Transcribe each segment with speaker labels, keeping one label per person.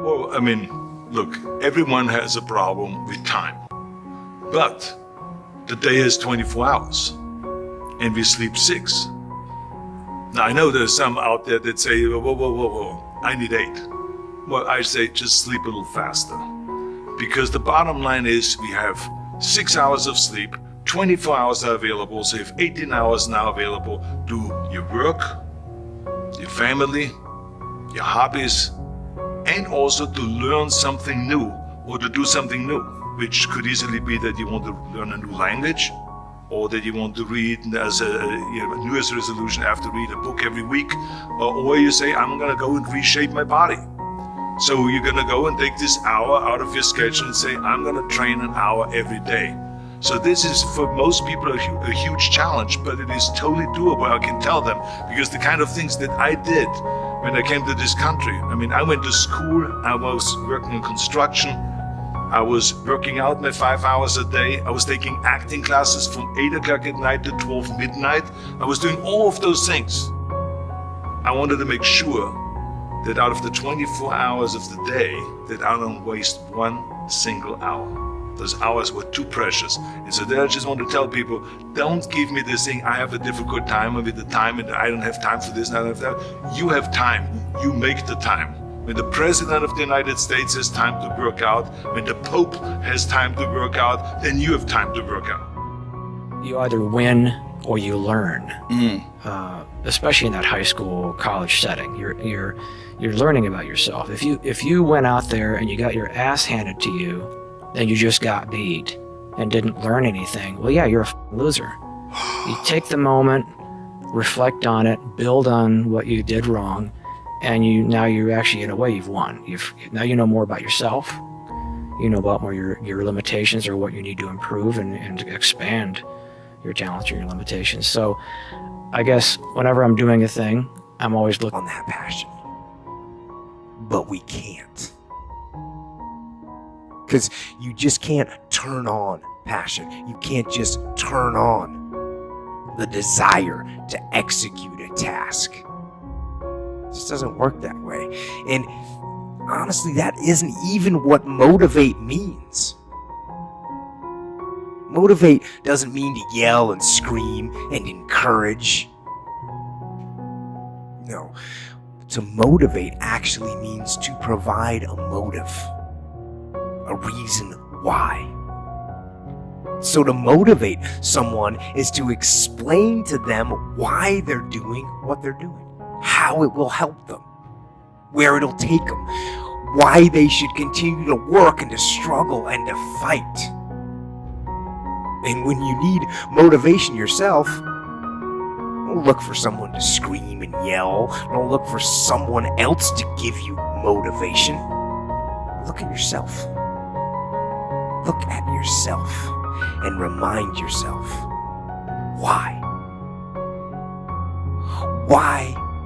Speaker 1: Well, I mean, look, everyone has a problem with time. But the day has 24 hours and we sleep 6. Now, I know there's some out there that say, whoa, I need 8. Well, I say just sleep a little faster. Because the bottom line is we have 6 hours of sleep, 24 hours are available, so you have 18 hours now available. Do your work, your family, your hobbies, and also to learn something new or to do something new, which could easily be that you want to learn a new language, or that you want to read as a New Year's resolution, have to read a book every week, or you say, I'm gonna go and reshape my body. So you're gonna go and take this hour out of your schedule and say, I'm gonna train an hour every day. So this is for most people a huge challenge, but it is totally doable, I can tell them, because the kind of things that I did when I came to this country. I mean, I went to school, I was working in construction, I was working out my 5 hours a day, I was taking acting classes from 8 o'clock at night to 12 midnight. I was doing all of those things. I wanted to make sure that out of the 24 hours of the day, that I don't waste one single hour. Those hours were too precious. And so then I just want to tell people, don't give me this thing, I have a difficult time with the time and I don't have time for this and I don't have that. You have time, you make the time. When the President of the United States has time to work out, when the Pope has time to work out, then you have time to work out.
Speaker 2: You either win or you learn, especially in that high school, college setting. You're learning about yourself. If you went out there and you got your ass handed to you, then you just got beat and didn't learn anything, well, yeah, you're a loser. You take the moment, reflect on it, build on what you did wrong, and now you're actually, in a way, you've won. Now you know more about yourself. You know about more your limitations or what you need to improve and expand your talents or your limitations. So I guess whenever I'm doing a thing, I'm always looking
Speaker 3: on that passion. But we can't. Because you just can't turn on passion. You can't just turn on the desire to execute a task. It just doesn't work that way. And honestly, that isn't even what motivate means. Motivate doesn't mean to yell and scream and encourage. No, to motivate actually means to provide a motive. A reason why. So to motivate someone is to explain to them why they're doing what they're doing, how it will help them, where it'll take them, why they should continue to work and to struggle and to fight. And when you need motivation yourself, don't look for someone to scream and yell. Don't look for someone else to give you motivation. Look at yourself. Look at yourself and remind yourself why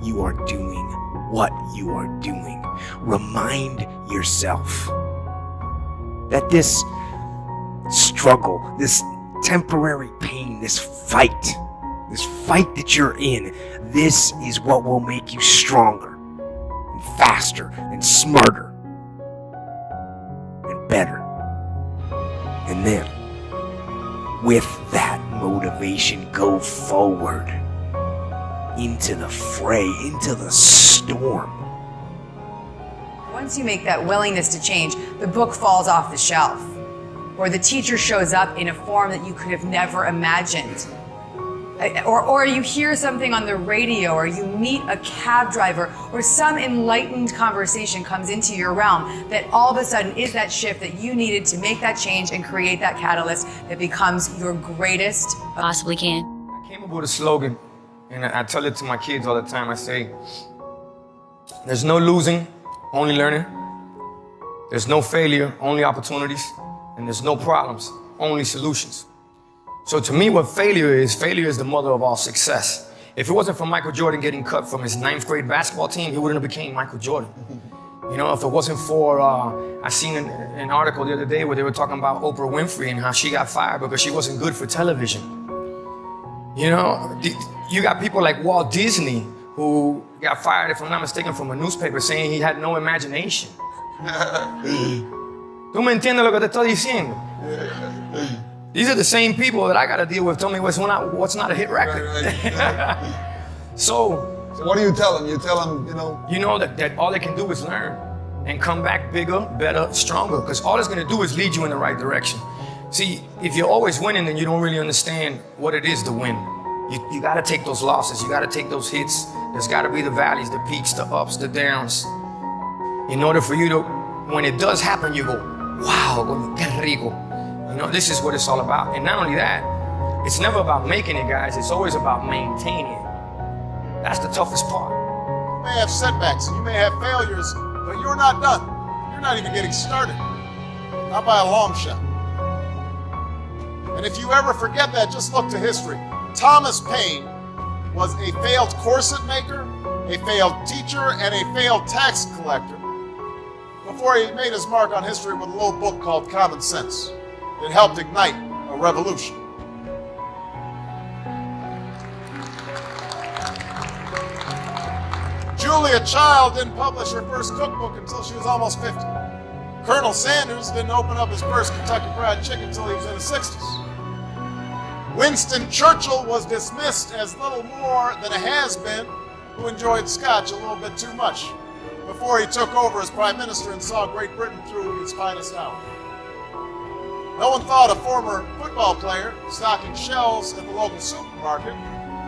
Speaker 3: you are doing what you are doing. Remind yourself that this struggle, this temporary pain, this fight that you're in, this is what will make you stronger and faster and smarter and better. And then, with that motivation, go forward into the fray, into the storm.
Speaker 4: Once you make that willingness to change, the book falls off the shelf, or the teacher shows up in a form that you could have never imagined. Or you hear something on the radio, or you meet a cab driver, or some enlightened conversation comes into your realm that all of a sudden is that shift that you needed to make that change and create that catalyst that becomes your greatest
Speaker 5: possibly can.
Speaker 6: I came up with a slogan, and I tell it to my kids all the time. I say, there's no losing, only learning. There's no failure, only opportunities. And there's no problems, only solutions. So to me, what failure is the mother of all success. If it wasn't for Michael Jordan getting cut from his 9th grade basketball team, he wouldn't have became Michael Jordan. You know, if it wasn't for, I seen an article the other day where they were talking about Oprah Winfrey and how she got fired because she wasn't good for television. You know, you got people like Walt Disney who got fired, if I'm not mistaken, from a newspaper saying he had no imagination. ¿Tú me entiendes lo que te estoy diciendo? These are the same people that I got to deal with. Tell me what's not a hit record. So
Speaker 5: what do you tell them? You tell them,
Speaker 6: you know that all they can do is learn and come back bigger, better, stronger, because all it's going to do is lead you in the right direction. See, if you're always winning, then you don't really understand what it is to win. You got to take those losses. You got to take those hits. There's got to be the valleys, the peaks, the ups, the downs. In order for you to, when it does happen, you go, wow, qué rico. This is what it's all about. And not only that, it's never about making it, guys. It's always about maintaining it. That's the toughest part.
Speaker 7: You may have setbacks, you may have failures, but you're not done. You're not even getting started. Not by a long shot. And if you ever forget that, just look to history. Thomas Paine was a failed corset maker, a failed teacher, and a failed tax collector before he made his mark on history with a little book called Common Sense. It helped ignite a revolution. Julia Child didn't publish her first cookbook until she was almost 50. Colonel Sanders didn't open up his first Kentucky Fried Chicken until he was in his 60s. Winston Churchill was dismissed as little more than a has-been who enjoyed scotch a little bit too much before he took over as Prime Minister and saw Great Britain through its finest hour. No one thought a former football player stocking shelves at the local supermarket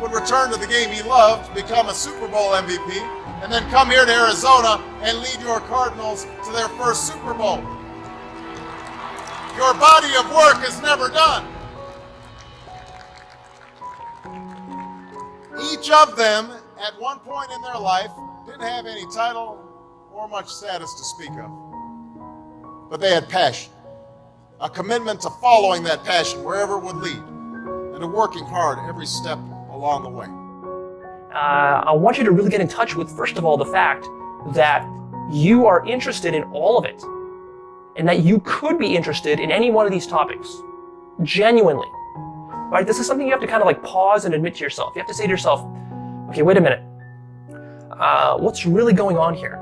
Speaker 7: would return to the game he loved, become a Super Bowl MVP, and then come here to Arizona and lead your Cardinals to their first Super Bowl. Your body of work is never done. Each of them, at one point in their life, didn't have any title or much status to speak of. But they had passion, a commitment to following that passion wherever it would lead, and to working hard every step along the way.
Speaker 8: I want you to really get in touch with, first of all, the fact that you are interested in all of it, and that you could be interested in any one of these topics, genuinely. Right? This is something you have to kind of like pause and admit to yourself. You have to say to yourself, okay, wait a minute. What's really going on here?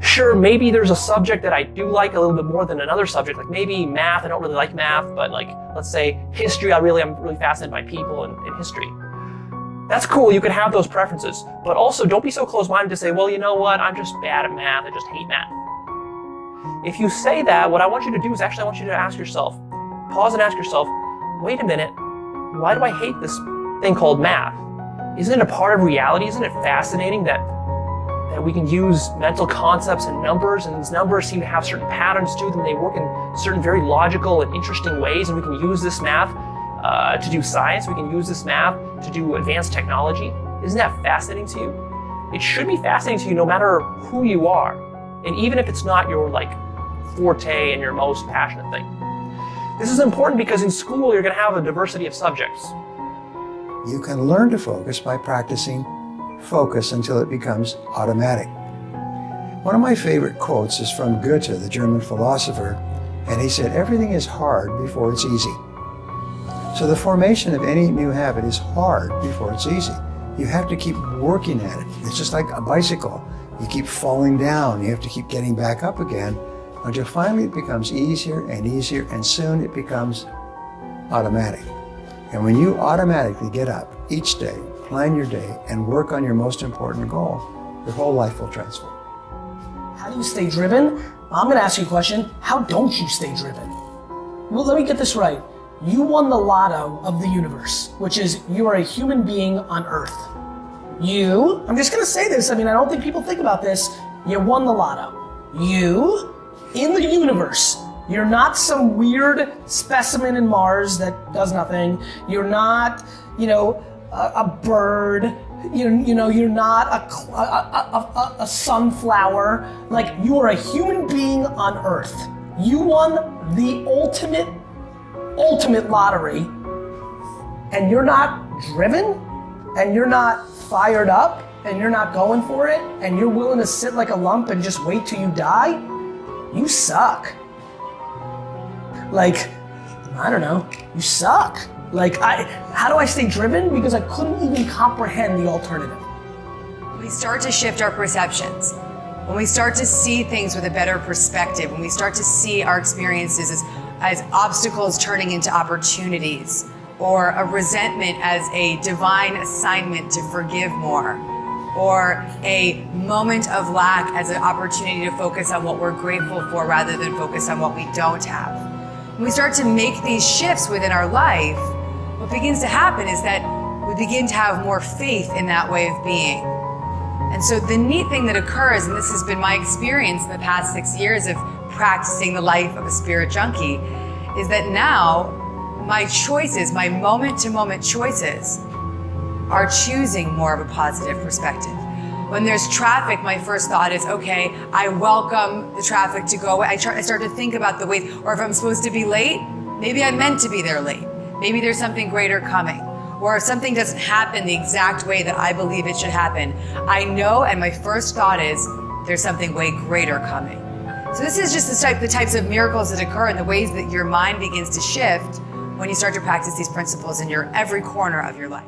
Speaker 8: Sure, maybe there's a subject that I do like a little bit more than another subject, like maybe math. I don't really like math, but like, let's say history, I'm really fascinated by people and history. That's cool, you can have those preferences, but also don't be so close-minded to say, well, you know what, I'm just bad at math, I just hate math. If you say that, what I want you to do is actually I want you to ask yourself, pause and ask yourself, wait a minute, why do I hate this thing called math? Isn't it a part of reality? Isn't it fascinating that we can use mental concepts and numbers, and these numbers seem to have certain patterns to them, they work in certain very logical and interesting ways, and we can use this math to do science, we can use this math to do advanced technology. Isn't that fascinating to you? It should be fascinating to you no matter who you are, and even if it's not your like forte and your most passionate thing. This is important because in school you're going to have a diversity of subjects.
Speaker 9: You can learn to focus by practicing focus until it becomes automatic. One of my favorite quotes is from Goethe, the German philosopher, and he said, everything is hard before it's easy. So the formation of any new habit is hard before it's easy. You have to keep working at it. It's just like a bicycle. You keep falling down. You have to keep getting back up again until finally it becomes easier and easier, and soon it becomes automatic. And when you automatically get up each day, plan your day, and work on your most important goal, your whole life will transform.
Speaker 10: How do you stay driven? I'm going to ask you a question. How don't you stay driven? Well, let me get this right. You won the lotto of the universe, which is you are a human being on Earth. You, I'm just going to say this, I don't think people think about this. You won the lotto. You, in the universe, you're not some weird specimen in Mars that does nothing. You're not, a bird. You're not a sunflower. Like, you are a human being on Earth. You won the ultimate lottery, and you're not driven, and you're not fired up, and you're not going for it, and you're willing to sit like a lump and just wait till you die. You suck. Like, I don't know, you suck. Like, how do I stay driven? Because I couldn't even comprehend the alternative.
Speaker 4: We start to shift our perceptions. when we start to see things with a better perspective, when we start to see our experiences as obstacles turning into opportunities, or a resentment as a divine assignment to forgive more, or a moment of lack as an opportunity to focus on what we're grateful for rather than focus on what we don't have. When we start to make these shifts within our life, what begins to happen is that we begin to have more faith in that way of being. And so the neat thing that occurs, and this has been my experience in the past 6 years of practicing the life of a spirit junkie, is that now my choices, my moment-to-moment choices, are choosing more of a positive perspective. When there's traffic, my first thought is, okay, I welcome the traffic to go away. I start to think about the ways, or if I'm supposed to be late, maybe I'm meant to be there late. Maybe there's something greater coming. Or if something doesn't happen the exact way that I believe it should happen, I know, and my first thought is, there's something way greater coming. So this is just the types of miracles that occur in the ways that your mind begins to shift when you start to practice these principles in your every corner of your life.